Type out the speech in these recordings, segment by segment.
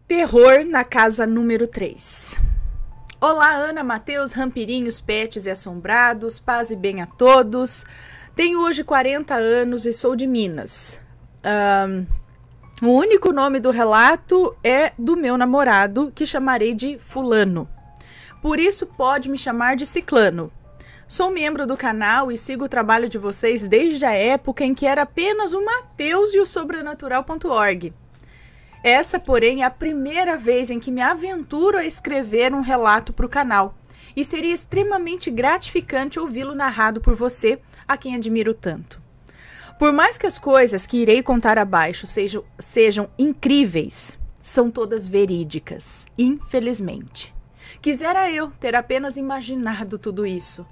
Terror na casa número 3. Olá, Ana, Matheus, Rampirinhos, Pets e Assombrados, paz e bem a todos. Tenho hoje 40 anos e sou de Minas. O único nome do relato é do meu namorado, que chamarei de Fulano. Por isso pode me chamar de Ciclano. Sou membro do canal e sigo o trabalho de vocês desde a época em que era apenas o Matheus e o Sobrenatural.org. Essa, porém, é a primeira vez em que me aventuro a escrever um relato para o canal, e seria extremamente gratificante ouvi-lo narrado por você, a quem admiro tanto. Por mais que as coisas que irei contar abaixo sejam incríveis, são todas verídicas, infelizmente. Quisera eu ter apenas imaginado tudo isso,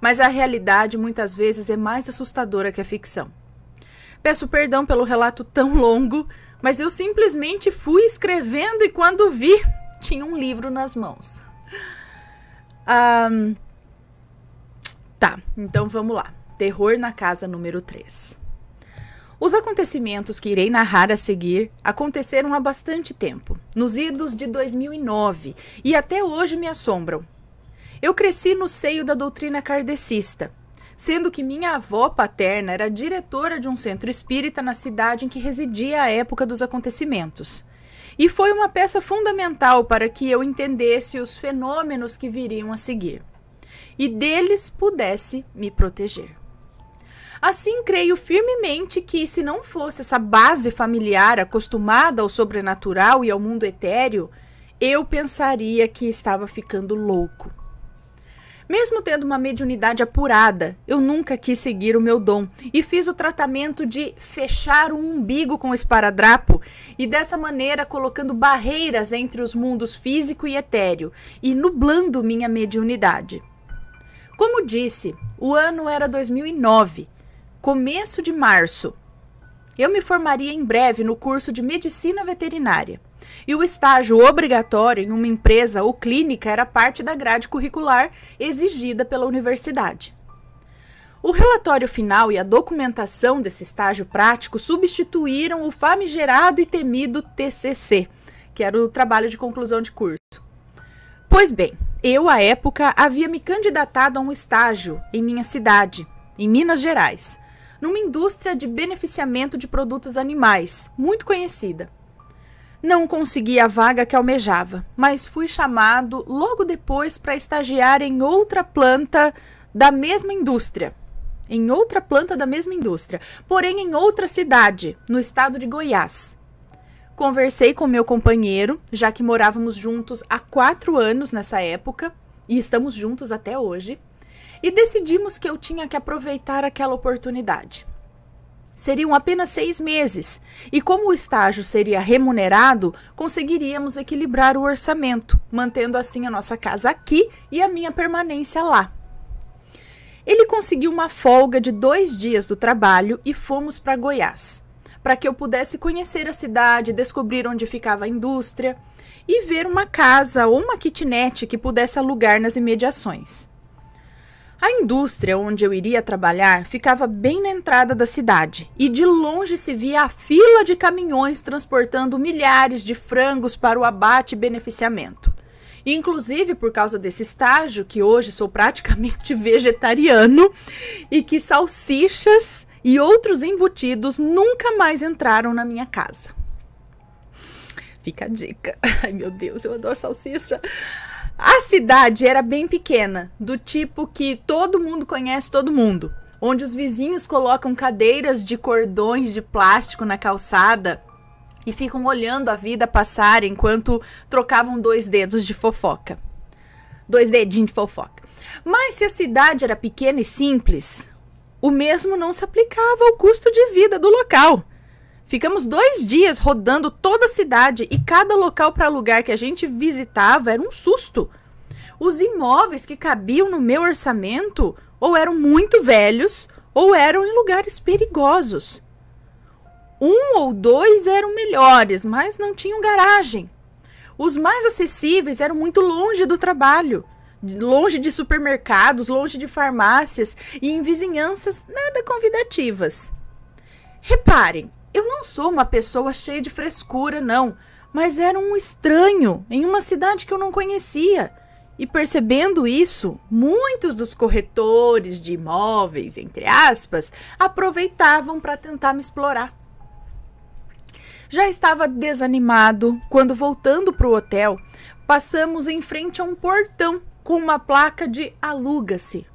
mas a realidade muitas vezes é mais assustadora que a ficção. Peço perdão pelo relato tão longo, mas eu simplesmente fui escrevendo e quando vi, tinha um livro nas mãos. Tá, então vamos lá. Terror na casa número 3. Os acontecimentos que irei narrar a seguir aconteceram há bastante tempo, nos idos de 2009, e até hoje me assombram. Eu cresci no seio da doutrina kardecista, sendo que minha avó paterna era diretora de um centro espírita na cidade em que residia à época dos acontecimentos. E foi uma peça fundamental para que eu entendesse os fenômenos que viriam a seguir, e deles pudesse me proteger. Assim, creio firmemente que, se não fosse essa base familiar acostumada ao sobrenatural e ao mundo etéreo, eu pensaria que estava ficando louco. Mesmo tendo uma mediunidade apurada, eu nunca quis seguir o meu dom e fiz o tratamento de fechar o umbigo com esparadrapo e dessa maneira colocando barreiras entre os mundos físico e etéreo e nublando minha mediunidade. Como disse, o ano era 2009, começo de março. Eu me formaria em breve no curso de medicina veterinária. E o estágio obrigatório em uma empresa ou clínica era parte da grade curricular exigida pela universidade. O relatório final e a documentação desse estágio prático substituíram o famigerado e temido TCC, que era o trabalho de conclusão de curso. Pois bem, eu, à época, havia me candidatado a um estágio em minha cidade, em Minas Gerais, numa indústria de beneficiamento de produtos animais, muito conhecida. Não consegui a vaga que almejava, mas fui chamado logo depois para estagiar em outra planta da mesma indústria. Porém em outra cidade, no estado de Goiás. Conversei com meu companheiro, já que morávamos juntos há 4 anos nessa época, e estamos juntos até hoje, e decidimos que eu tinha que aproveitar aquela oportunidade. Seriam apenas 6 meses, e como o estágio seria remunerado, conseguiríamos equilibrar o orçamento, mantendo assim a nossa casa aqui e a minha permanência lá. Ele conseguiu uma folga de 2 dias do trabalho e fomos para Goiás, para que eu pudesse conhecer a cidade, descobrir onde ficava a indústria e ver uma casa ou uma kitnet que pudesse alugar nas imediações. A indústria onde eu iria trabalhar ficava bem na entrada da cidade e de longe se via a fila de caminhões transportando milhares de frangos para o abate e beneficiamento. Inclusive por causa desse estágio, que hoje sou praticamente vegetariano, e que salsichas e outros embutidos nunca mais entraram na minha casa. Fica a dica. Ai meu Deus, eu adoro salsicha. A cidade era bem pequena, do tipo que todo mundo conhece todo mundo, onde os vizinhos colocam cadeiras de cordões de plástico na calçada e ficam olhando a vida passar enquanto trocavam 2 dedos de fofoca. 2 dedinhos de fofoca. Mas se a cidade era pequena e simples, o mesmo não se aplicava ao custo de vida do local. Ficamos 2 dias rodando toda a cidade e cada local para alugar que a gente visitava era um susto. Os imóveis que cabiam no meu orçamento ou eram muito velhos ou eram em lugares perigosos. 1 ou 2 eram melhores, mas não tinham garagem. Os mais acessíveis eram muito longe do trabalho, longe de supermercados, longe de farmácias e em vizinhanças nada convidativas. Reparem, eu não sou uma pessoa cheia de frescura, não, mas era um estranho em uma cidade que eu não conhecia. E percebendo isso, muitos dos corretores de imóveis, entre aspas, aproveitavam para tentar me explorar. Já estava desanimado quando, voltando para o hotel, passamos em frente a um portão com uma placa de aluga-se.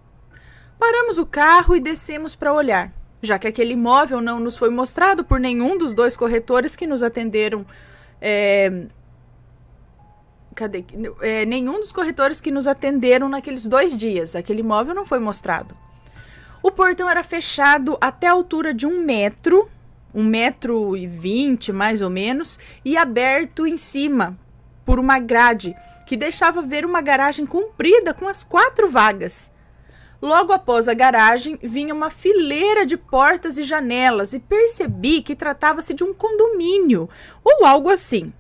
Paramos o carro e descemos para olhar, já que aquele imóvel não nos foi mostrado por nenhum dos dois corretores que nos atenderam. Nenhum dos corretores que nos atenderam naqueles 2 dias. Aquele imóvel não foi mostrado. O portão era fechado até a altura de 1 metro, 1,20 m mais ou menos, e aberto em cima por uma grade que deixava ver uma garagem comprida com as 4 vagas. Logo após a garagem vinha uma fileira de portas e janelas e percebi que tratava-se de um condomínio ou algo assim.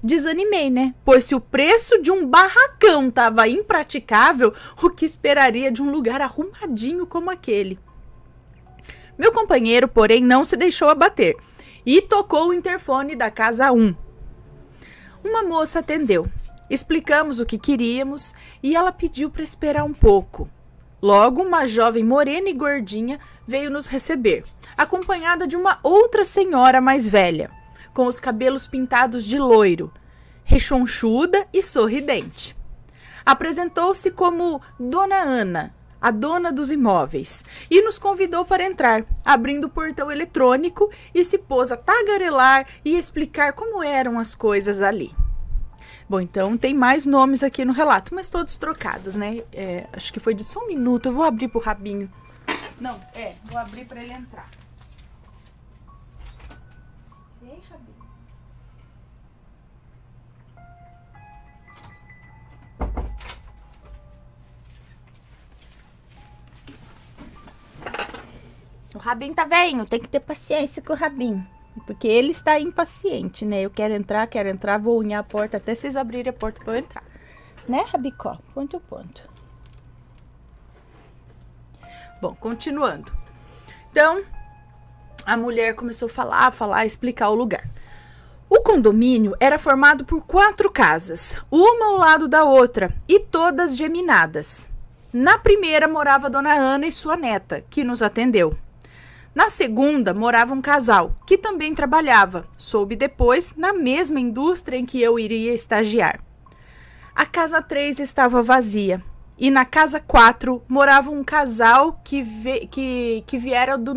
Desanimei, né? Pois se o preço de um barracão estava impraticável, o que esperaria de um lugar arrumadinho como aquele? Meu companheiro, porém, não se deixou abater e tocou o interfone da casa 1. Uma moça atendeu. Explicamos o que queríamos e ela pediu para esperar um pouco. Logo, uma jovem morena e gordinha veio nos receber, acompanhada de uma outra senhora mais velha, com os cabelos pintados de loiro, rechonchuda e sorridente. Apresentou-se como Dona Ana, a dona dos imóveis, e nos convidou para entrar, abrindo o portão eletrônico, e se pôs a tagarelar e explicar como eram as coisas ali. Bom, então tem mais nomes aqui no relato, mas todos trocados, né? Acho que foi de só um minuto, eu vou abrir pro Rabinho. Não, vou abrir para ele entrar. Ei, Rabinho. O Rabinho tá velhinho, tem que ter paciência com o Rabinho. Porque ele está impaciente, né? Eu quero entrar, vou unhar a porta até vocês abrirem a porta para eu entrar. Né, Rabicó? Ponto. Bom, continuando. Então, a mulher começou a falar, explicar o lugar. O condomínio era formado por 4 casas, uma ao lado da outra, e todas geminadas. Na primeira morava a Dona Ana e sua neta, que nos atendeu. Na segunda morava um casal, que também trabalhava, soube depois, na mesma indústria em que eu iria estagiar. A casa 3 estava vazia, e na casa 4 morava um casal que viera do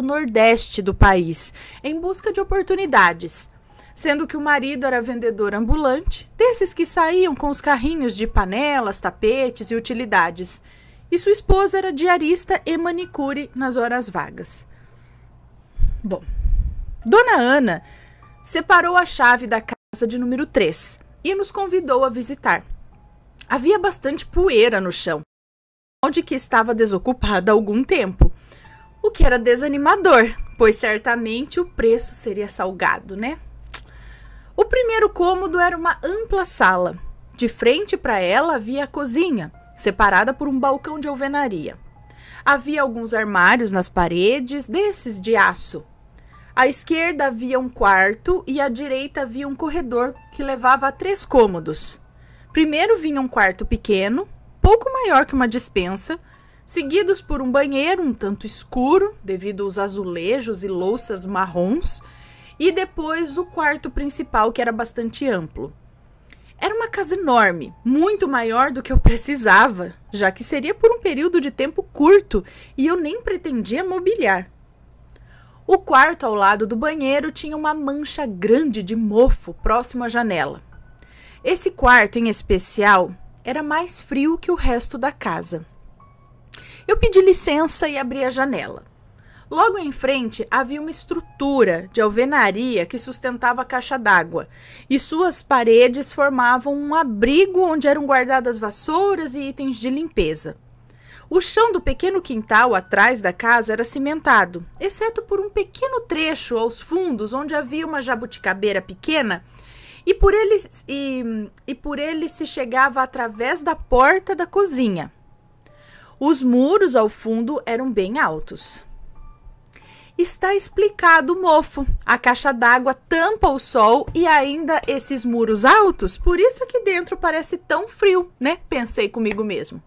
Nordeste do país, em busca de oportunidades, sendo que o marido era vendedor ambulante, desses que saíam com os carrinhos de panelas, tapetes e utilidades, e sua esposa era diarista e manicure nas horas vagas. Bom, Dona Ana separou a chave da casa de número 3 e nos convidou a visitar. Havia bastante poeira no chão, onde que estava desocupada há algum tempo, o que era desanimador, pois certamente o preço seria salgado, né? O primeiro cômodo era uma ampla sala. De frente para ela havia a cozinha, separada por um balcão de alvenaria. Havia alguns armários nas paredes, desses de aço. À esquerda havia um quarto e à direita havia um corredor que levava a 3 cômodos. Primeiro vinha um quarto pequeno, pouco maior que uma despensa, seguidos por um banheiro um tanto escuro, devido aos azulejos e louças marrons, e depois o quarto principal, que era bastante amplo. Era uma casa enorme, muito maior do que eu precisava, já que seria por um período de tempo curto e eu nem pretendia mobiliar. O quarto ao lado do banheiro tinha uma mancha grande de mofo próximo à janela. Esse quarto, em especial, era mais frio que o resto da casa. Eu pedi licença e abri a janela. Logo em frente havia uma estrutura de alvenaria que sustentava a caixa d'água, e suas paredes formavam um abrigo onde eram guardadas vassouras e itens de limpeza. O chão do pequeno quintal atrás da casa era cimentado, exceto por um pequeno trecho aos fundos onde havia uma jabuticabeira pequena, e por ele se chegava através da porta da cozinha. Os muros ao fundo eram bem altos. Está explicado o mofo. A caixa d'água tampa o sol e ainda esses muros altos, por isso aqui dentro parece tão frio, né? Pensei comigo mesmo.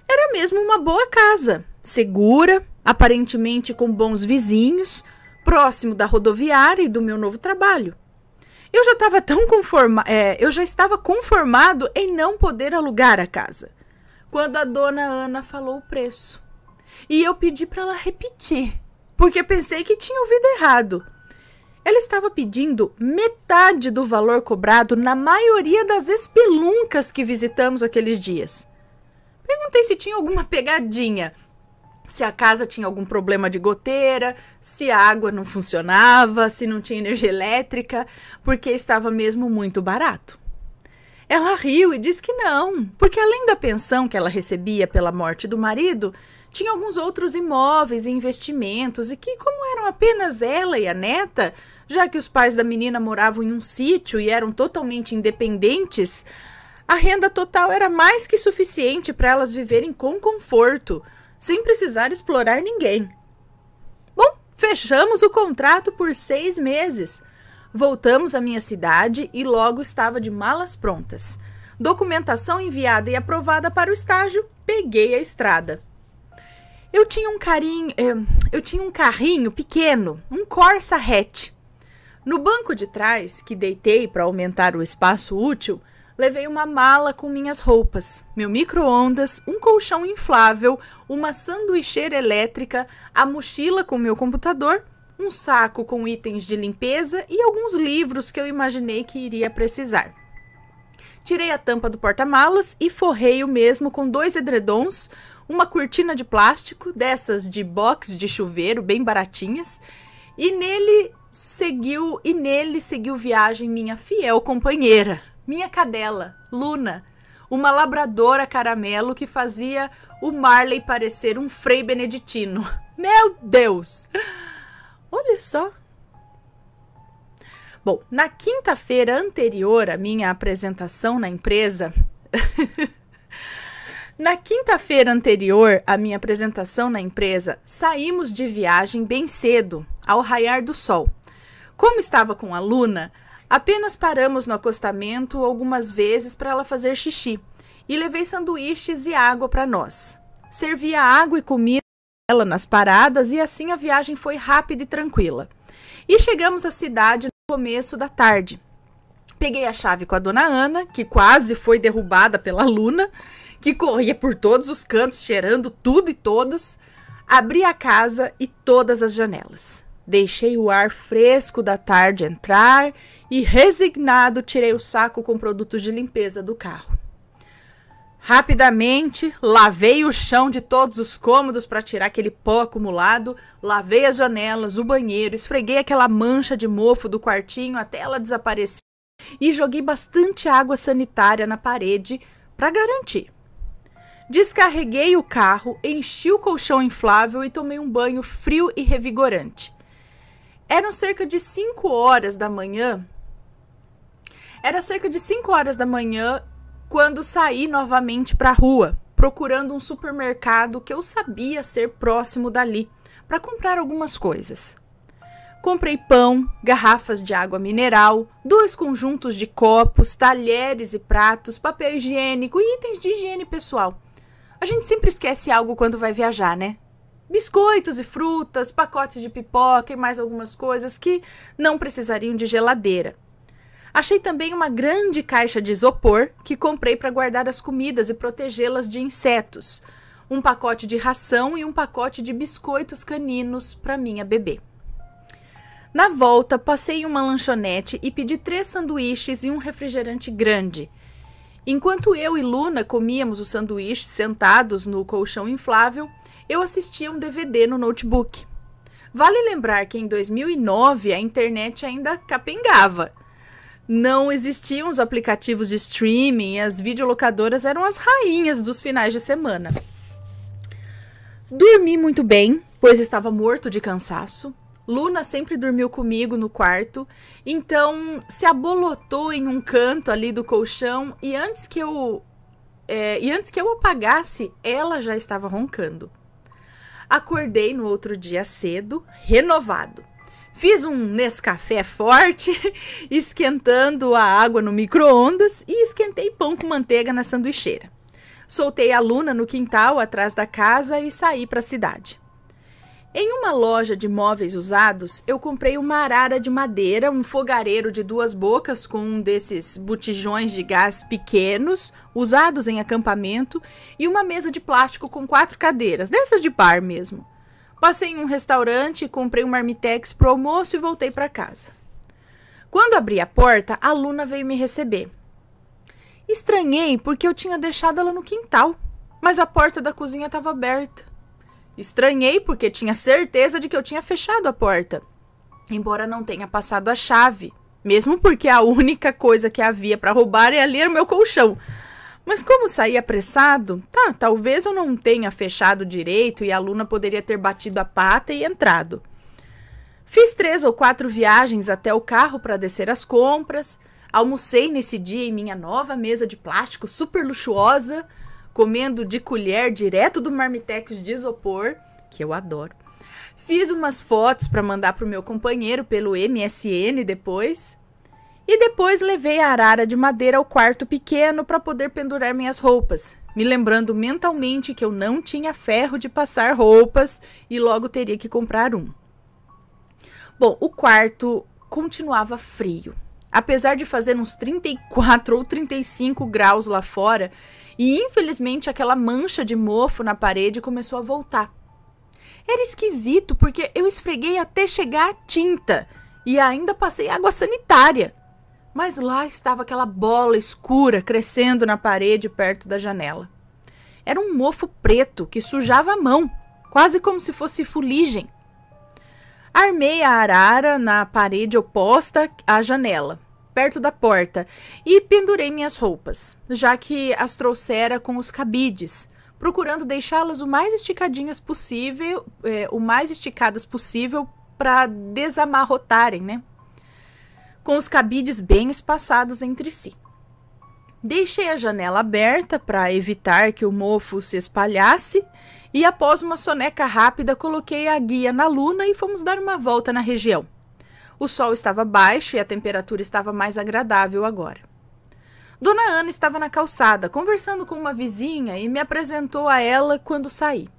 Era mesmo uma boa casa, segura, aparentemente com bons vizinhos, próximo da rodoviária e do meu novo trabalho. Eu já estava conformado em não poder alugar a casa, quando a dona Ana falou o preço. E eu pedi para ela repetir, porque pensei que tinha ouvido errado. Ela estava pedindo metade do valor cobrado na maioria das espeluncas que visitamos aqueles dias. Perguntei se tinha alguma pegadinha, se a casa tinha algum problema de goteira, se a água não funcionava, se não tinha energia elétrica, porque estava mesmo muito barato. Ela riu e disse que não, porque além da pensão que ela recebia pela morte do marido, tinha alguns outros imóveis e investimentos e que, como eram apenas ela e a neta, já que os pais da menina moravam em um sítio e eram totalmente independentes, a renda total era mais que suficiente para elas viverem com conforto, sem precisar explorar ninguém. Bom, fechamos o contrato por 6 meses. Voltamos à minha cidade e logo estava de malas prontas. Documentação enviada e aprovada para o estágio, peguei a estrada. Eu tinha um carrinho pequeno, um Corsa hatch. No banco de trás, que deitei para aumentar o espaço útil, levei uma mala com minhas roupas, meu micro-ondas, um colchão inflável, uma sanduicheira elétrica, a mochila com meu computador, um saco com itens de limpeza e alguns livros que eu imaginei que iria precisar. Tirei a tampa do porta-malas e forrei o mesmo com 2 edredons, uma cortina de plástico, dessas de box de chuveiro, bem baratinhas, e nele seguiu viagem minha fiel companheira, minha cadela, Luna, uma labradora caramelo que fazia o Marley parecer um frei beneditino. Meu Deus! Olha só! Bom, na quinta-feira anterior à minha apresentação na empresa... saímos de viagem bem cedo, ao raiar do sol. Como estava com a Luna, apenas paramos no acostamento algumas vezes para ela fazer xixi e levei sanduíches e água para nós. Servia água e comida para ela nas paradas e assim a viagem foi rápida e tranquila. E chegamos à cidade no começo da tarde. Peguei a chave com a dona Ana, que quase foi derrubada pela Luna, que corria por todos os cantos cheirando tudo e todos. Abri a casa e todas as janelas. Deixei o ar fresco da tarde entrar e, resignado, tirei o saco com produtos de limpeza do carro. Rapidamente, lavei o chão de todos os cômodos para tirar aquele pó acumulado, lavei as janelas, o banheiro, esfreguei aquela mancha de mofo do quartinho até ela desaparecer e joguei bastante água sanitária na parede para garantir. Descarreguei o carro, enchi o colchão inflável e tomei um banho frio e revigorante. Eram cerca de 5 horas da manhã. Quando saí novamente para a rua, procurando um supermercado que eu sabia ser próximo dali, para comprar algumas coisas. Comprei pão, garrafas de água mineral, 2 conjuntos de copos, talheres e pratos, papel higiênico e itens de higiene pessoal. A gente sempre esquece algo quando vai viajar, né? Biscoitos e frutas, pacotes de pipoca e mais algumas coisas que não precisariam de geladeira. Achei também uma grande caixa de isopor que comprei para guardar as comidas e protegê-las de insetos, um pacote de ração e um pacote de biscoitos caninos para minha bebê. Na volta, passei em uma lanchonete e pedi 3 sanduíches e um refrigerante grande. Enquanto eu e Luna comíamos os sanduíches sentados no colchão inflável, eu assistia um DVD no notebook. Vale lembrar que em 2009 a internet ainda capengava. Não existiam os aplicativos de streaming e as videolocadoras eram as rainhas dos finais de semana. Dormi muito bem, pois estava morto de cansaço. Luna sempre dormiu comigo no quarto, então se abolotou em um canto ali do colchão e antes que eu apagasse, ela já estava roncando. Acordei no outro dia cedo, renovado. Fiz um Nescafé forte, esquentando a água no micro-ondas e esquentei pão com manteiga na sanduicheira. Soltei a Luna no quintal atrás da casa e saí para a cidade. Em uma loja de móveis usados, eu comprei uma arara de madeira, um fogareiro de 2 bocas com um desses botijões de gás pequenos, usados em acampamento, e uma mesa de plástico com 4 cadeiras, dessas de bar mesmo. Passei em um restaurante, comprei um marmitex pro almoço e voltei para casa. Quando abri a porta, a Luna veio me receber. Estranhei porque eu tinha deixado ela no quintal, mas a porta da cozinha estava aberta. Estranhei porque tinha certeza de que eu tinha fechado a porta, embora não tenha passado a chave, mesmo porque a única coisa que havia para roubar ali era o meu colchão. Mas como saí apressado, talvez eu não tenha fechado direito e a Luna poderia ter batido a pata e entrado. Fiz 3 ou 4 viagens até o carro para descer as compras, almocei nesse dia em minha nova mesa de plástico super luxuosa, comendo de colher direto do marmitex de isopor, que eu adoro. Fiz umas fotos para mandar para o meu companheiro pelo MSN depois. E depois levei a arara de madeira ao quarto pequeno para poder pendurar minhas roupas, me lembrando mentalmente que eu não tinha ferro de passar roupas e logo teria que comprar um. Bom, o quarto continuava frio. Apesar de fazer uns 34 ou 35 graus lá fora, e infelizmente aquela mancha de mofo na parede começou a voltar. Era esquisito porque eu esfreguei até chegar a tinta e ainda passei água sanitária. Mas lá estava aquela bola escura crescendo na parede perto da janela. Era um mofo preto que sujava a mão, quase como se fosse fuligem. Armei a arara na parede oposta à janela, perto da porta, e pendurei minhas roupas, já que as trouxera com os cabides, procurando deixá-las o mais esticadas possível para desamarrotarem, né? Com os cabides bem espaçados entre si. Deixei a janela aberta para evitar que o mofo se espalhasse e após uma soneca rápida coloquei a guia na Luna e fomos dar uma volta na região. O sol estava baixo e a temperatura estava mais agradável agora. Dona Ana estava na calçada, conversando com uma vizinha e me apresentou a ela quando saí.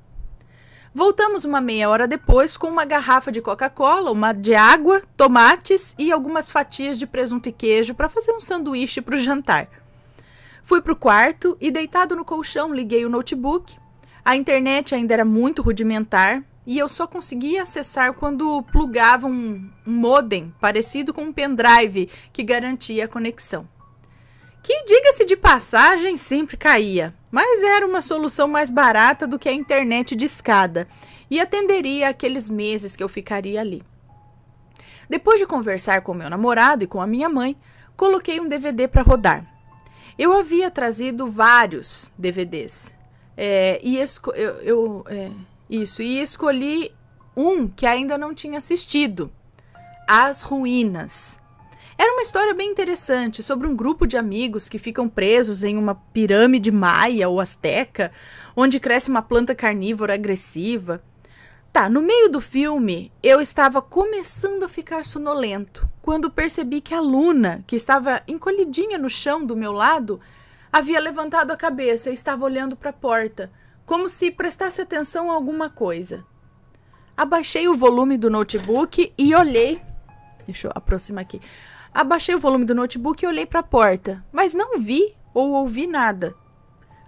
Voltamos uma meia hora depois com uma garrafa de Coca-Cola, uma de água, tomates e algumas fatias de presunto e queijo para fazer um sanduíche para o jantar. Fui para o quarto e, deitado no colchão, liguei o notebook. A internet ainda era muito rudimentar e eu só conseguia acessar quando plugava um modem parecido com um pendrive que garantia a conexão. Que, diga-se de passagem, sempre caía, mas era uma solução mais barata do que a internet discada e atenderia aqueles meses que eu ficaria ali. Depois de conversar com meu namorado e com a minha mãe, coloquei um DVD para rodar. Eu havia trazido vários DVDs e escolhi um que ainda não tinha assistido, As Ruínas. Era uma história bem interessante sobre um grupo de amigos que ficam presos em uma pirâmide maia ou asteca, onde cresce uma planta carnívora agressiva. No meio do filme, eu estava começando a ficar sonolento, quando percebi que a Luna, que estava encolhidinha no chão do meu lado, havia levantado a cabeça e estava olhando para a porta, como se prestasse atenção a alguma coisa. Abaixei o volume do notebook e olhei... Deixa eu aproximar aqui. Abaixei o volume do notebook e olhei para a porta, mas não vi ou ouvi nada.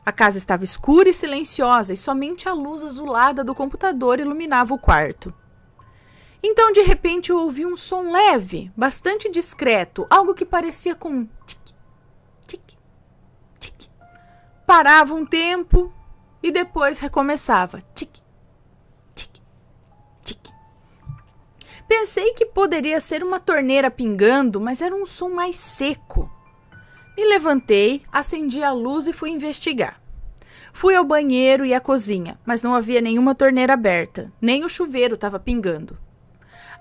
A casa estava escura e silenciosa e somente a luz azulada do computador iluminava o quarto. Então, de repente, eu ouvi um som leve, bastante discreto, algo que parecia com tic, tic, tic. Parava um tempo e depois recomeçava. Tic, tic, tic. Pensei que poderia ser uma torneira pingando, mas era um som mais seco. Me levantei, acendi a luz e fui investigar. Fui ao banheiro e à cozinha, mas não havia nenhuma torneira aberta, nem o chuveiro estava pingando.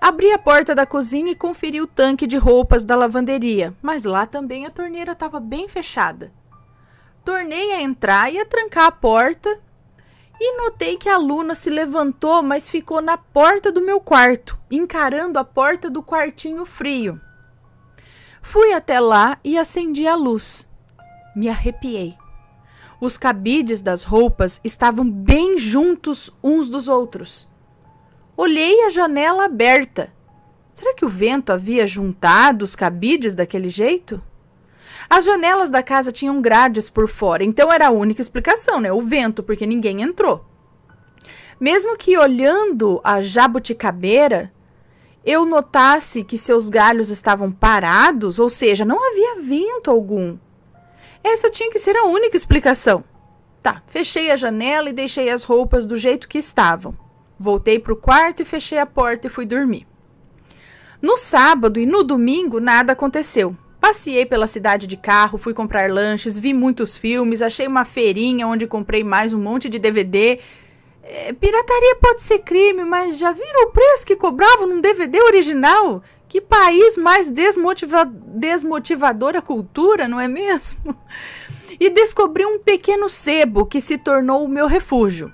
Abri a porta da cozinha e conferi o tanque de roupas da lavanderia, mas lá também a torneira estava bem fechada. Tornei a entrar e a trancar a porta E notei que a Luna se levantou, mas ficou na porta do meu quarto, encarando a porta do quartinho frio. Fui até lá e acendi a luz. Me arrepiei. Os cabides das roupas estavam bem juntos uns dos outros. Olhei a janela aberta. Será que o vento havia juntado os cabides daquele jeito? As janelas da casa tinham grades por fora, então era a única explicação, né? O vento, porque ninguém entrou. Mesmo que olhando a jabuticabeira, eu notasse que seus galhos estavam parados, ou seja, não havia vento algum. Essa tinha que ser a única explicação. Tá, fechei a janela e deixei as roupas do jeito que estavam. Voltei para o quarto e fechei a porta e fui dormir. No sábado e no domingo nada aconteceu. Passeei pela cidade de carro, fui comprar lanches, vi muitos filmes, achei uma feirinha onde comprei mais um monte de DVD. Pirataria pode ser crime, mas já viram o preço que cobravam num DVD original? Que país mais desmotivador a cultura, não é mesmo? E descobri um pequeno sebo que se tornou o meu refúgio.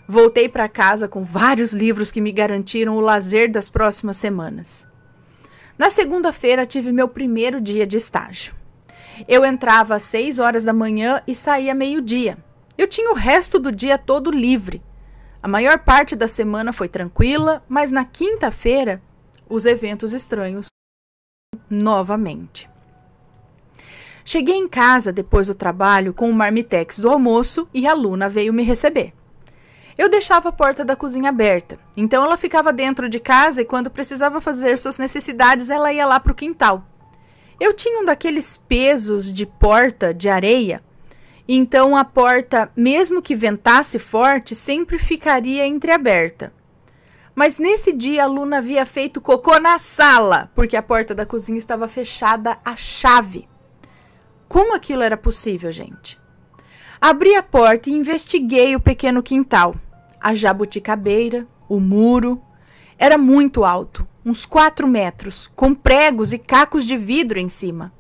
Voltei para casa com vários livros que me garantiram o lazer das próximas semanas. Na segunda-feira tive meu primeiro dia de estágio. Eu entrava às 6 horas da manhã e saía meio-dia. Eu tinha o resto do dia todo livre. A maior parte da semana foi tranquila, mas na quinta-feira os eventos estranhos novamente. Cheguei em casa depois do trabalho com o marmitex do almoço e a Luna veio me receber. Eu deixava a porta da cozinha aberta, então ela ficava dentro de casa e quando precisava fazer suas necessidades ela ia lá para o quintal. Eu tinha um daqueles pesos de porta de areia, então a porta, mesmo que ventasse forte, sempre ficaria entreaberta. Mas nesse dia a Luna havia feito cocô na sala, porque a porta da cozinha estava fechada à chave. Como aquilo era possível, gente? Abri a porta e investiguei o pequeno quintal. A jabuticabeira, o muro. Era muito alto, uns 4 metros, com pregos e cacos de vidro em cima.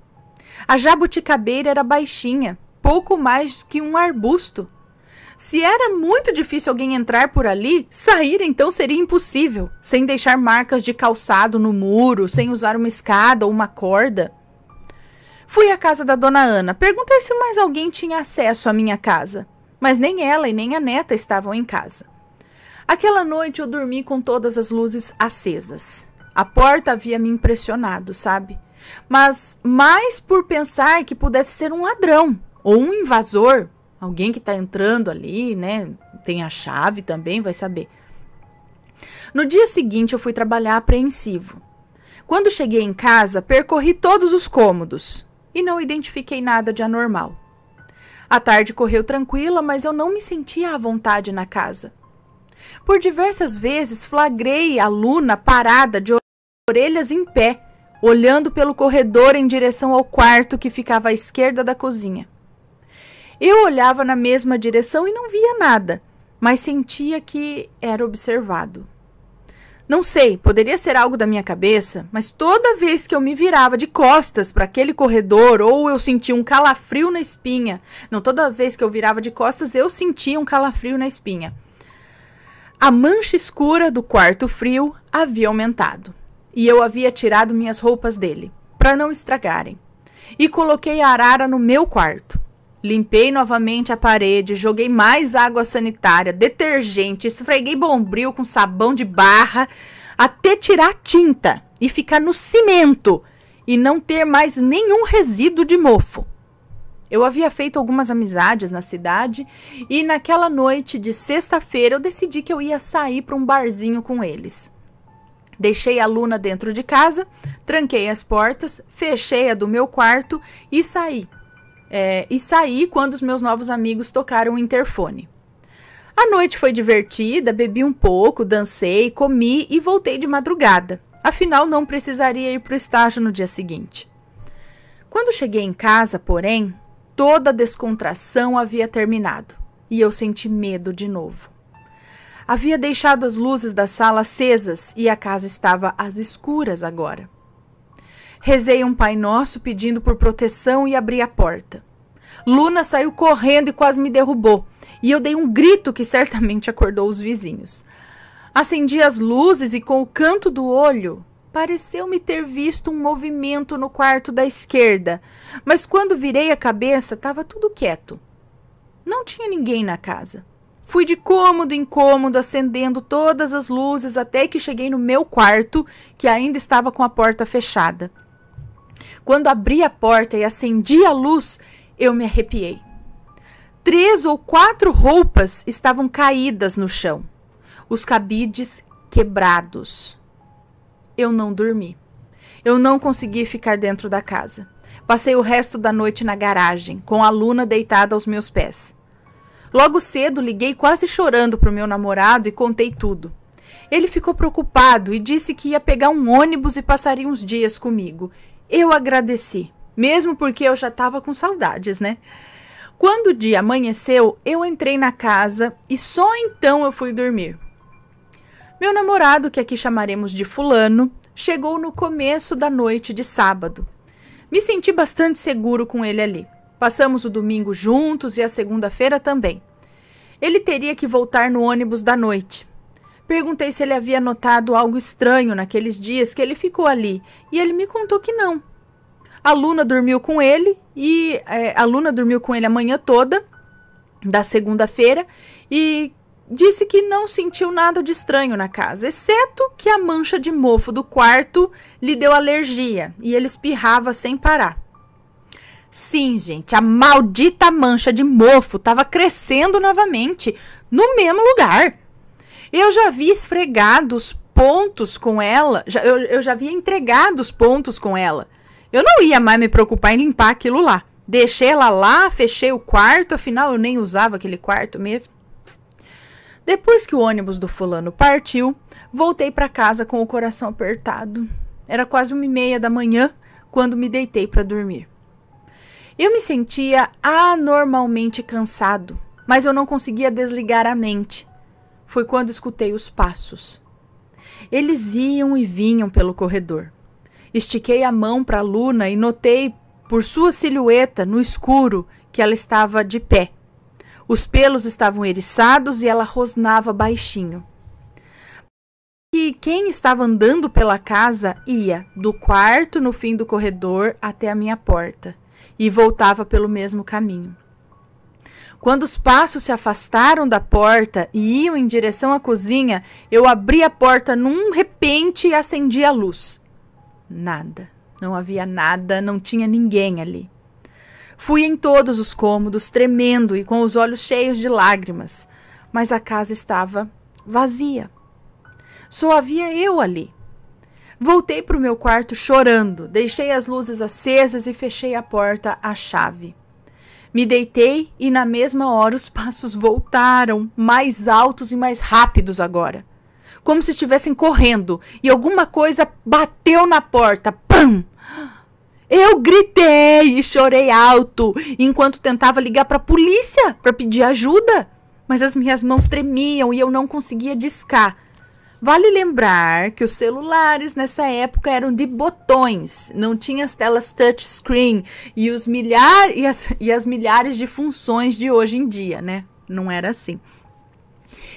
A jabuticabeira era baixinha, pouco mais que um arbusto. Se era muito difícil alguém entrar por ali, sair então seria impossível, sem deixar marcas de calçado no muro, sem usar uma escada ou uma corda. Fui à casa da dona Ana, perguntar se mais alguém tinha acesso à minha casa, mas nem ela e nem a neta estavam em casa. Aquela noite eu dormi com todas as luzes acesas. A porta havia me impressionado, sabe? Mas mais por pensar que pudesse ser um ladrão ou um invasor. Alguém que está entrando ali, né? Tem a chave também, vai saber. No dia seguinte, eu fui trabalhar apreensivo. Quando cheguei em casa, percorri todos os cômodos e não identifiquei nada de anormal. A tarde correu tranquila, mas eu não me sentia à vontade na casa. Por diversas vezes, flagrei a Luna parada de orelhas em pé, olhando pelo corredor em direção ao quarto que ficava à esquerda da cozinha. Eu olhava na mesma direção e não via nada, mas sentia que era observado. Não sei, poderia ser algo da minha cabeça, mas toda vez que eu me virava de costas para aquele corredor ou eu sentia um calafrio na espinha, não, toda vez que eu virava de costas eu sentia um calafrio na espinha. A mancha escura do quarto frio havia aumentado e eu havia tirado minhas roupas dele, para não estragarem, e coloquei a arara no meu quarto. Limpei novamente a parede, joguei mais água sanitária, detergente, esfreguei bombril com sabão de barra até tirar a tinta e ficar no cimento e não ter mais nenhum resíduo de mofo. Eu havia feito algumas amizades na cidade e naquela noite de sexta-feira eu decidi que eu ia sair para um barzinho com eles. Deixei a Luna dentro de casa, tranquei as portas, fechei a do meu quarto e saí. Saí quando os meus novos amigos tocaram o interfone. A noite foi divertida, bebi um pouco, dancei, comi e voltei de madrugada. Afinal, não precisaria ir para o estágio no dia seguinte. Quando cheguei em casa, porém, toda a descontração havia terminado e eu senti medo de novo. Havia deixado as luzes da sala acesas e a casa estava às escuras agora. Rezei um Pai Nosso pedindo por proteção e abri a porta. Luna saiu correndo e quase me derrubou. e eu dei um grito que certamente acordou os vizinhos. Acendi as luzes e com o canto do olho, pareceu-me ter visto um movimento no quarto da esquerda, mas quando virei a cabeça, estava tudo quieto. Não tinha ninguém na casa. Fui de cômodo em cômodo, acendendo todas as luzes até que cheguei no meu quarto, que ainda estava com a porta fechada. Quando abri a porta e acendi a luz, eu me arrepiei. 3 ou 4 roupas estavam caídas no chão, os cabides quebrados. Eu não dormi. Eu não consegui ficar dentro da casa. Passei o resto da noite na garagem, com a Luna deitada aos meus pés. Logo cedo, liguei quase chorando para o meu namorado e contei tudo. Ele ficou preocupado e disse que ia pegar um ônibus e passaria uns dias comigo. Eu agradeci, mesmo porque eu já estava com saudades, né? Quando o dia amanheceu, eu entrei na casa e só então eu fui dormir. Meu namorado, que aqui chamaremos de Fulano, chegou no começo da noite de sábado. Me senti bastante seguro com ele ali. Passamos o domingo juntos e a segunda-feira também. Ele teria que voltar no ônibus da noite. Perguntei se ele havia notado algo estranho naqueles dias que ele ficou ali, e ele me contou que não. A Luna dormiu com ele a manhã toda da segunda-feira e disse que não sentiu nada de estranho na casa, exceto que a mancha de mofo do quarto lhe deu alergia e ele espirrava sem parar. Sim, gente, a maldita mancha de mofo estava crescendo novamente, no mesmo lugar. Eu já havia esfregado os pontos com ela, eu já havia entregado os pontos com ela. Eu não ia mais me preocupar em limpar aquilo lá. Deixei ela lá, fechei o quarto, afinal eu nem usava aquele quarto mesmo. Depois que o ônibus do Fulano partiu, voltei para casa com o coração apertado. Era quase 1h30 da manhã quando me deitei para dormir. Eu me sentia anormalmente cansado, mas eu não conseguia desligar a mente. Foi quando escutei os passos. Eles iam e vinham pelo corredor. Estiquei a mão para a Luna e notei, por sua silhueta no escuro, que ela estava de pé. Os pelos estavam eriçados e ela rosnava baixinho. E quem estava andando pela casa ia do quarto no fim do corredor até a minha porta e voltava pelo mesmo caminho. Quando os passos se afastaram da porta e iam em direção à cozinha, eu abri a porta num repente e acendi a luz. Nada. Não havia nada, não tinha ninguém ali. Fui em todos os cômodos, tremendo e com os olhos cheios de lágrimas, mas a casa estava vazia. Só havia eu ali. Voltei para o meu quarto chorando, deixei as luzes acesas e fechei a porta à chave. Me deitei e na mesma hora os passos voltaram, mais altos e mais rápidos agora. Como se estivessem correndo e alguma coisa bateu na porta. Pam! Eu gritei e chorei alto enquanto tentava ligar para a polícia para pedir ajuda, mas as minhas mãos tremiam e eu não conseguia discar. Vale lembrar que os celulares nessa época eram de botões, não tinha as telas touchscreen e as milhares de funções de hoje em dia, né? Não era assim.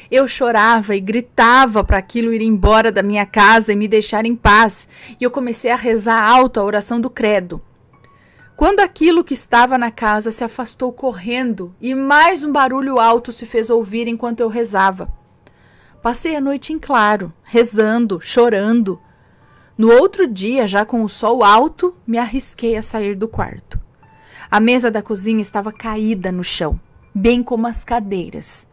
Eu chorava e gritava para aquilo ir embora da minha casa e me deixar em paz, e eu comecei a rezar alto a oração do credo. Quando aquilo que estava na casa se afastou correndo e mais um barulho alto se fez ouvir enquanto eu rezava. Passei a noite em claro, rezando, chorando. No outro dia, já com o sol alto, me arrisquei a sair do quarto. A mesa da cozinha estava caída no chão, bem como as cadeiras.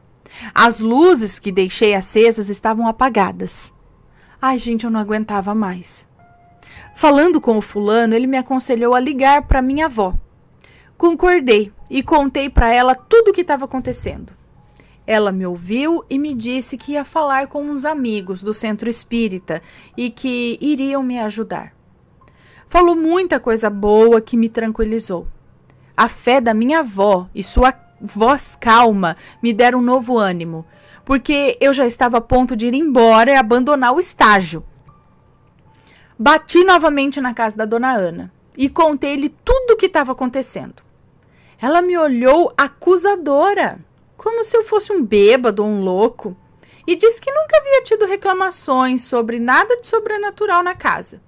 As luzes que deixei acesas estavam apagadas. Ai, gente, eu não aguentava mais. Falando com o fulano, ele me aconselhou a ligar para minha avó. Concordei e contei para ela tudo o que estava acontecendo. Ela me ouviu e me disse que ia falar com uns amigos do centro espírita e que iriam me ajudar. Falou muita coisa boa que me tranquilizou. A fé da minha avó e sua voz calma me deram um novo ânimo, porque eu já estava a ponto de ir embora e abandonar o estágio. Bati novamente na casa da dona Ana e contei-lhe tudo o que estava acontecendo. Ela me olhou acusadora. como se eu fosse um bêbado ou um louco, e disse que nunca havia tido reclamações sobre nada de sobrenatural na casa,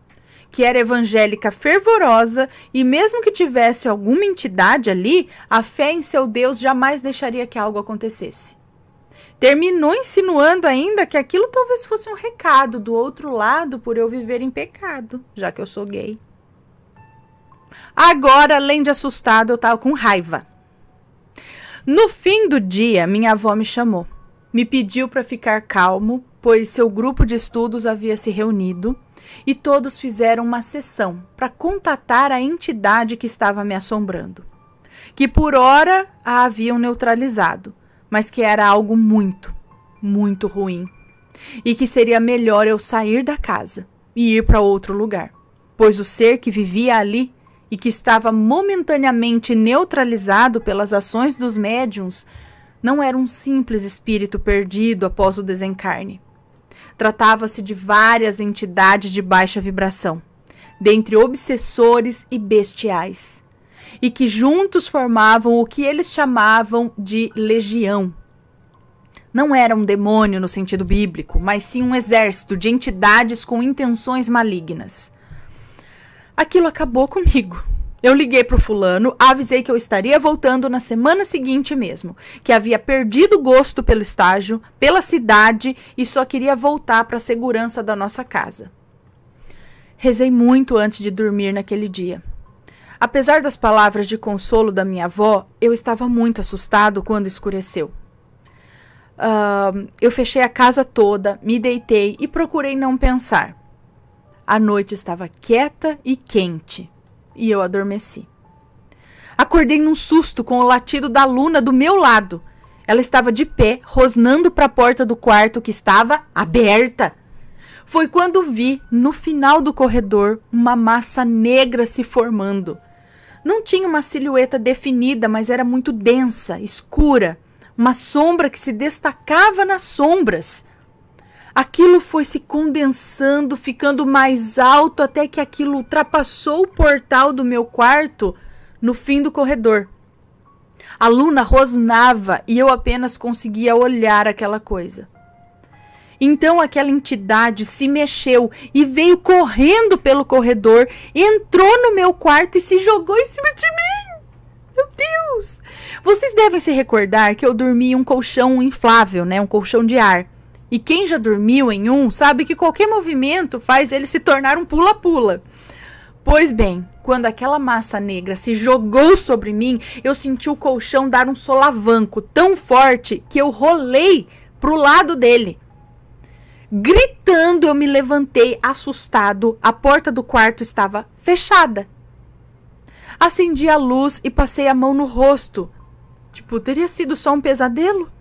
que era evangélica fervorosa e mesmo que tivesse alguma entidade ali, a fé em seu Deus jamais deixaria que algo acontecesse. Terminou insinuando ainda que aquilo talvez fosse um recado do outro lado por eu viver em pecado, já que eu sou gay. Agora, além de assustado, eu estava com raiva. No fim do dia, minha avó me chamou. Me pediu para ficar calmo, pois seu grupo de estudos havia se reunido e todos fizeram uma sessão para contatar a entidade que estava me assombrando, que por hora a haviam neutralizado, mas que era algo muito, muito ruim e que seria melhor eu sair da casa e ir para outro lugar, pois o ser que vivia ali e que estava momentaneamente neutralizado pelas ações dos médiuns não era um simples espírito perdido após o desencarne. Tratava-se de várias entidades de baixa vibração, dentre obsessores e bestiais, e que juntos formavam o que eles chamavam de legião. Não era um demônio no sentido bíblico, mas sim um exército de entidades com intenções malignas. Aquilo acabou comigo. Eu liguei pro fulano, avisei que eu estaria voltando na semana seguinte mesmo, que havia perdido o gosto pelo estágio, pela cidade e só queria voltar para a segurança da nossa casa. Rezei muito antes de dormir naquele dia. Apesar das palavras de consolo da minha avó, eu estava muito assustado quando escureceu. Eu fechei a casa toda, me deitei e procurei não pensar. A noite estava quieta e quente. E eu adormeci. Acordei num susto com o latido da Luna do meu lado. Ela estava de pé, rosnando para a porta do quarto que estava aberta. Foi quando vi, no final do corredor, uma massa negra se formando. Não tinha uma silhueta definida, mas era muito densa, escura. Uma sombra que se destacava nas sombras. Aquilo foi se condensando, ficando mais alto até que aquilo ultrapassou o portal do meu quarto no fim do corredor. A Luna rosnava e eu apenas conseguia olhar aquela coisa. Então aquela entidade se mexeu e veio correndo pelo corredor, entrou no meu quarto e se jogou em cima de mim. Meu Deus! Vocês devem se recordar que eu dormi em um colchão inflável, né? Um colchão de ar. E quem já dormiu em um sabe que qualquer movimento faz ele se tornar um pula-pula. Pois bem, quando aquela massa negra se jogou sobre mim, eu senti o colchão dar um solavanco tão forte que eu rolei pro lado dele. Gritando, eu me levantei assustado. A porta do quarto estava fechada. Acendi a luz e passei a mão no rosto. Teria sido só um pesadelo?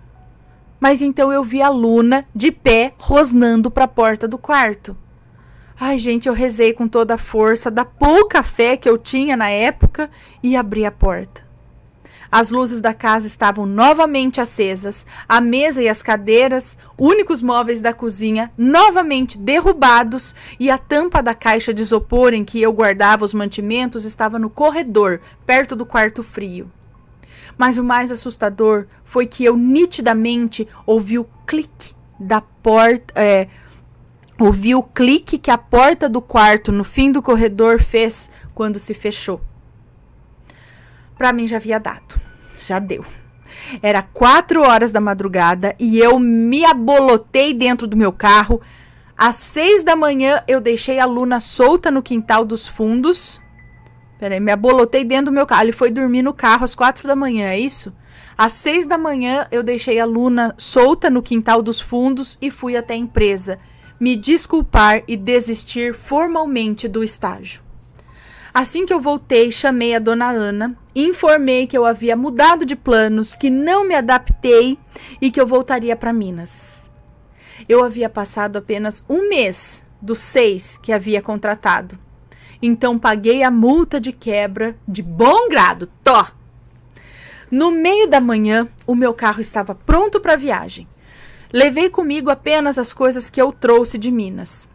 Mas então eu vi a Luna de pé, rosnando para a porta do quarto. Ai, gente, eu rezei com toda a força da pouca fé que eu tinha na época e abri a porta. As luzes da casa estavam novamente acesas, a mesa e as cadeiras, únicos móveis da cozinha, novamente derrubados e a tampa da caixa de isopor em que eu guardava os mantimentos estava no corredor, perto do quarto frio. Mas o mais assustador foi que eu nitidamente ouvi o clique da porta, ouvi o clique que a porta do quarto no fim do corredor fez quando se fechou. Para mim já havia dado, já deu. Era 4 horas da madrugada e eu me abolotei dentro do meu carro. Às 6 da manhã eu deixei a Luna solta no quintal dos fundos. Peraí, me abolotei dentro do meu carro. Ele foi dormir no carro às 4 da manhã, é isso? Às 6 da manhã, eu deixei a Luna solta no quintal dos fundos e fui até a empresa me desculpar e desistir formalmente do estágio. Assim que eu voltei, chamei a dona Ana e informei que eu havia mudado de planos, que não me adaptei e que eu voltaria para Minas. Eu havia passado apenas um mês dos 6 que havia contratado. Então paguei a multa de quebra de bom grado. No meio da manhã, o meu carro estava pronto para a viagem. Levei comigo apenas as coisas que eu trouxe de Minas.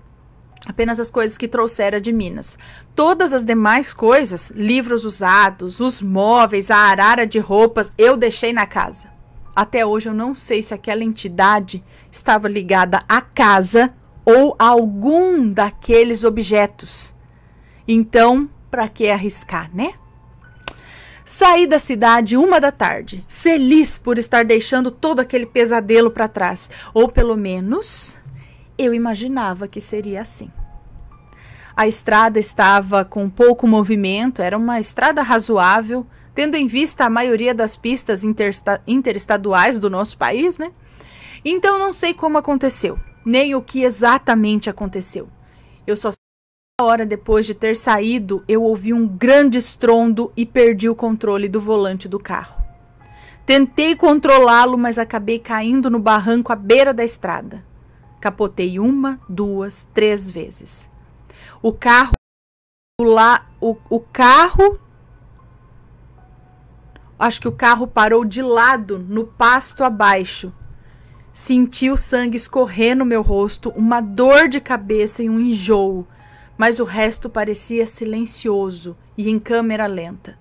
Apenas as coisas que trouxera de Minas. Todas as demais coisas, livros usados, os móveis, a arara de roupas, eu deixei na casa. Até hoje eu não sei se aquela entidade estava ligada à casa ou a algum daqueles objetos. Então, para que arriscar, né? Saí da cidade 1h, feliz por estar deixando todo aquele pesadelo para trás. Ou pelo menos, eu imaginava que seria assim. A estrada estava com pouco movimento, era uma estrada razoável, tendo em vista a maioria das pistas interestaduais do nosso país, né? Então não sei como aconteceu, nem o que exatamente aconteceu. Eu só sei que 1 hora depois de ter saído, eu ouvi um grande estrondo e perdi o controle do volante do carro. Tentei controlá-lo, mas acabei caindo no barranco à beira da estrada. Capotei 1, 2, 3 vezes. O carro acho que o carro parou de lado no pasto abaixo. Senti o sangue escorrer no meu rosto, uma dor de cabeça e um enjoo, mas o resto parecia silencioso e em câmera lenta.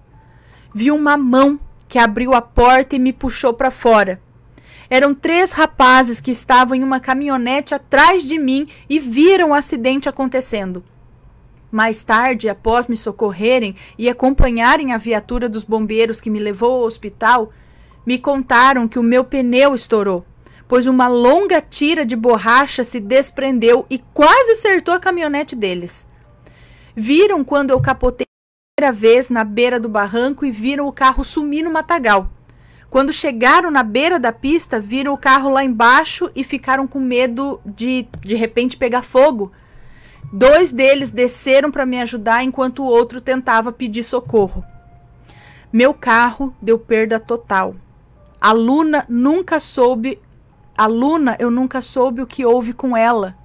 Vi uma mão que abriu a porta e me puxou para fora. Eram 3 rapazes que estavam em uma caminhonete atrás de mim e viram o acidente acontecendo. Mais tarde, após me socorrerem e acompanharem a viatura dos bombeiros que me levou ao hospital, me contaram que o meu pneu estourou, pois uma longa tira de borracha se desprendeu e quase acertou a caminhonete deles. Viram quando eu capotei a primeira vez na beira do barranco e viram o carro sumir no matagal. Quando chegaram na beira da pista, viram o carro lá embaixo e ficaram com medo de repente pegar fogo. 2 deles desceram para me ajudar enquanto o outro tentava pedir socorro. Meu carro deu perda total. A Luna eu nunca soube o que houve com ela.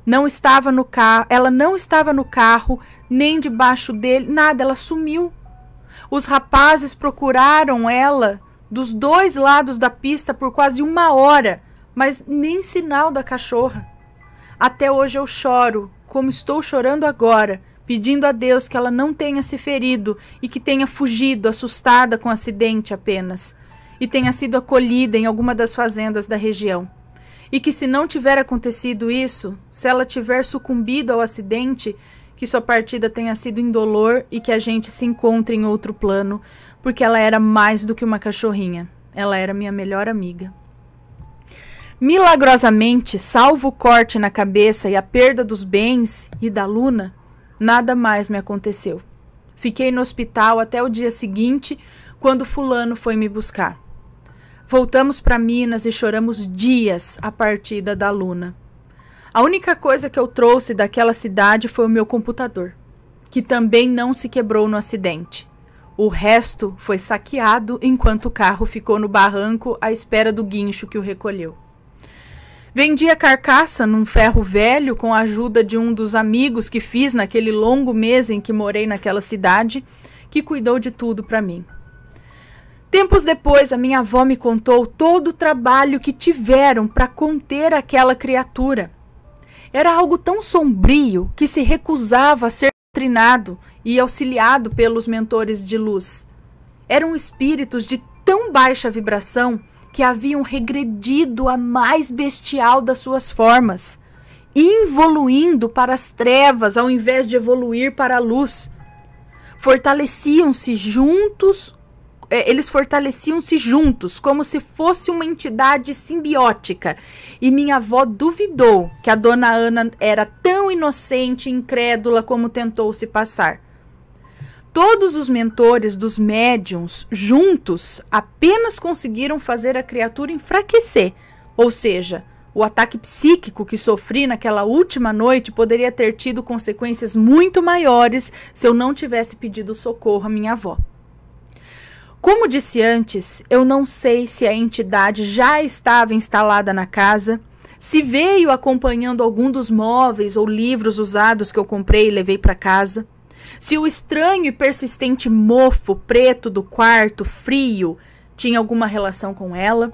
Não estava no carro, ela não estava no carro, nem debaixo dele, nada, ela sumiu. Os rapazes procuraram ela dos 2 lados da pista por quase 1 hora, mas nem sinal da cachorra. Até hoje eu choro, como estou chorando agora, pedindo a Deus que ela não tenha se ferido e que tenha fugido, assustada com o acidente apenas, e tenha sido acolhida em alguma das fazendas da região. E que se não tiver acontecido isso, se ela tiver sucumbido ao acidente, que sua partida tenha sido indolor e que a gente se encontre em outro plano, porque ela era mais do que uma cachorrinha, ela era minha melhor amiga. Milagrosamente, salvo o corte na cabeça e a perda dos bens e da Luna, nada mais me aconteceu. Fiquei no hospital até o dia seguinte, quando fulano foi me buscar. Voltamos para Minas e choramos dias a partida da Luna. A única coisa que eu trouxe daquela cidade foi o meu computador, que também não se quebrou no acidente. O resto foi saqueado enquanto o carro ficou no barranco à espera do guincho que o recolheu. Vendi a carcaça num ferro velho com a ajuda de um dos amigos que fiz naquele longo mês em que morei naquela cidade, que cuidou de tudo para mim. Tempos depois, a minha avó me contou todo o trabalho que tiveram para conter aquela criatura. Era algo tão sombrio que se recusava a ser doutrinado e auxiliado pelos mentores de luz. Eram espíritos de tão baixa vibração que haviam regredido à mais bestial das suas formas, evoluindo para as trevas ao invés de evoluir para a luz. Eles fortaleciam-se juntos, como se fosse uma entidade simbiótica, e minha avó duvidou que a dona Ana era tão inocente e incrédula como tentou se passar. Todos os mentores dos médiuns juntos apenas conseguiram fazer a criatura enfraquecer, ou seja, o ataque psíquico que sofri naquela última noite poderia ter tido consequências muito maiores se eu não tivesse pedido socorro à minha avó. Como disse antes, eu não sei se a entidade já estava instalada na casa, se veio acompanhando algum dos móveis ou livros usados que eu comprei e levei para casa, se o estranho e persistente mofo preto do quarto frio tinha alguma relação com ela,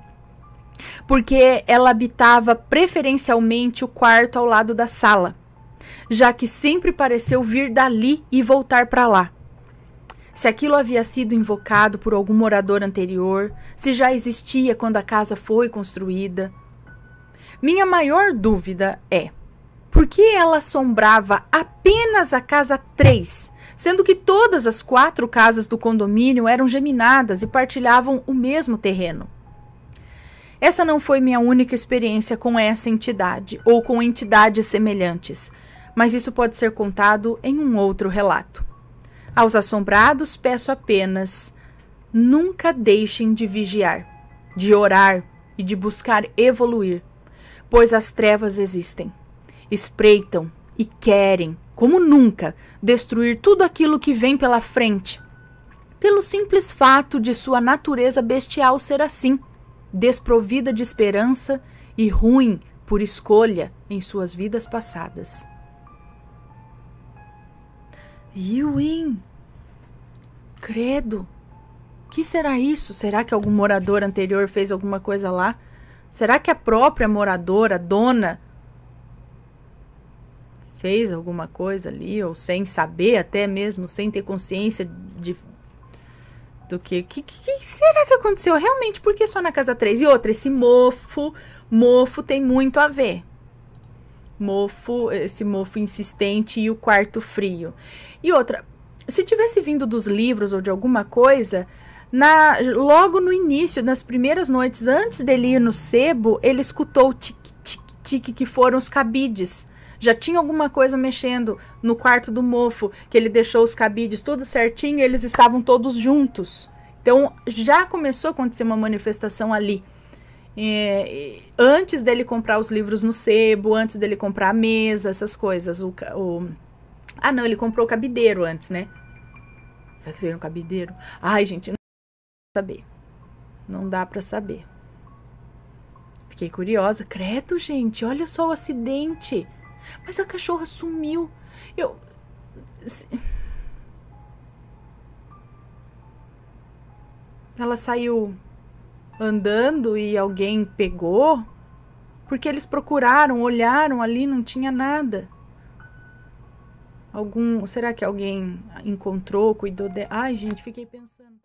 porque ela habitava preferencialmente o quarto ao lado da sala, já que sempre pareceu vir dali e voltar para lá. Se aquilo havia sido invocado por algum morador anterior, se já existia quando a casa foi construída. Minha maior dúvida é: por que ela assombrava apenas a casa 3, sendo que todas as 4 casas do condomínio eram geminadas e partilhavam o mesmo terreno? Essa não foi minha única experiência com essa entidade ou com entidades semelhantes, mas isso pode ser contado em um outro relato. Aos assombrados, peço apenas: nunca deixem de vigiar, de orar e de buscar evoluir, pois as trevas existem, espreitam e querem, como nunca, destruir tudo aquilo que vem pela frente, pelo simples fato de sua natureza bestial ser assim, desprovida de esperança e ruim por escolha em suas vidas passadas. Yuin, credo, que será isso? Será que algum morador anterior fez alguma coisa lá? Será que a própria moradora, dona, fez alguma coisa ali, ou sem saber, até mesmo sem ter consciência do que será que aconteceu realmente? Por que só na casa 3? E outra, esse mofo tem muito a ver. Esse mofo insistente e o quarto frio. E outra, se tivesse vindo dos livros ou de alguma coisa, logo no início, nas primeiras noites, antes dele ir no sebo, ele escutou o tique-tique que foram os cabides. Já tinha alguma coisa mexendo no quarto do mofo, que ele deixou os cabides tudo certinho e eles estavam todos juntos. Então, já começou a acontecer uma manifestação ali. Antes dele comprar os livros no sebo, antes dele comprar a mesa, essas coisas. Ah, não, ele comprou o cabideiro antes, né? Será que veio um cabideiro? Ai, gente, não dá pra saber. Não dá pra saber. Fiquei curiosa. Credo, gente, olha só o acidente. Mas a cachorra sumiu. Ela saiu andando e alguém pegou? Porque eles procuraram, olharam ali, não tinha nada. Será que alguém encontrou, cuidou dela? Ai, gente, fiquei pensando.